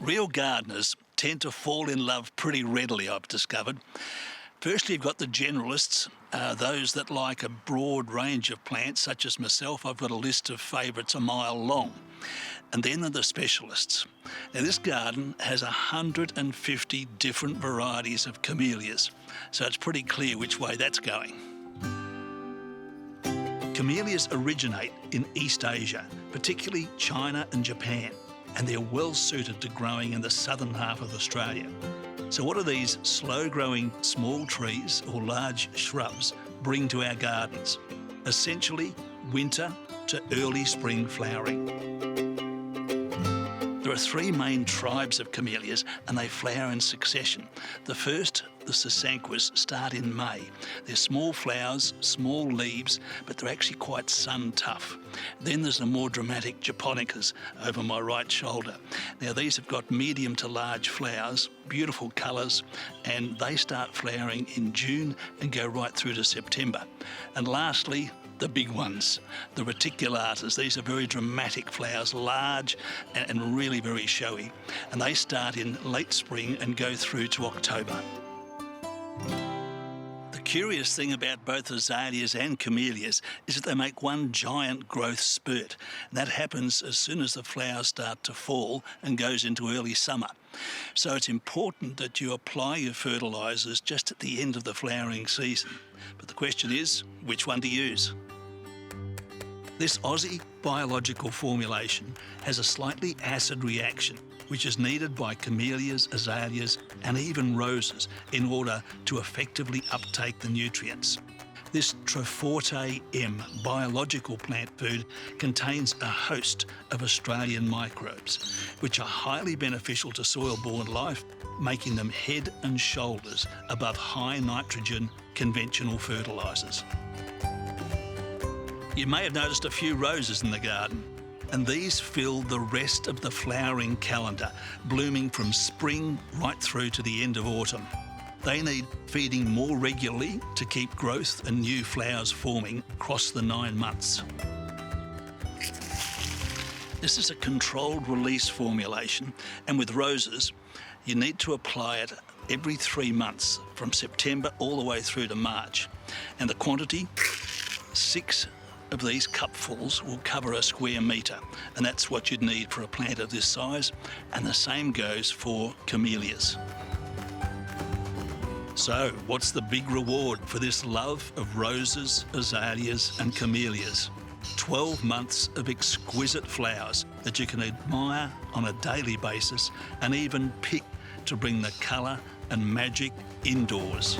Real gardeners tend to fall in love pretty readily, I've discovered. Firstly, you've got the generalists, those that like a broad range of plants, such as myself. I've got a list of favourites a mile long. And then are the specialists. Now, this garden has 150 different varieties of camellias, so it's pretty clear which way that's going. Camellias originate in East Asia, particularly China and Japan, and they're well suited to growing in the southern half of Australia. So what do these slow-growing small trees or large shrubs bring to our gardens? Essentially, winter to early spring flowering. There are three main tribes of camellias, and they flower in succession. The first, the sasanquas, start in May. They're small flowers, small leaves, but they're actually quite sun-tough. Then there's the more dramatic japonicas over my right shoulder. Now, these have got medium to large flowers, beautiful colours, and they start flowering in June and go right through to September. And lastly, the big ones, the reticulatas. These are very dramatic flowers, large and really very showy. And they start in late spring and go through to October. The curious thing about both azaleas and camellias is that they make one giant growth spurt. And that happens as soon as the flowers start to fall and goes into early summer. So it's important that you apply your fertilisers just at the end of the flowering season. But the question is, which one to use? This Aussie biological formulation has a slightly acid reaction, which is needed by camellias, azaleas, and even roses in order to effectively uptake the nutrients. This Triforte M biological plant food contains a host of Australian microbes, which are highly beneficial to soil-borne life, making them head and shoulders above high nitrogen conventional fertilisers. You may have noticed a few roses in the garden, and these fill the rest of the flowering calendar, blooming from spring right through to the end of autumn. They need feeding more regularly to keep growth and new flowers forming across the 9 months. This is a controlled release formulation, and with roses, you need to apply it every 3 months from September all the way through to March. And the quantity, 6 of these cupfuls will cover a square metre, and that's what you'd need for a plant of this size, and the same goes for camellias. So, what's the big reward for this love of roses, azaleas and camellias? 12 months of exquisite flowers that you can admire on a daily basis and even pick to bring the colour and magic indoors.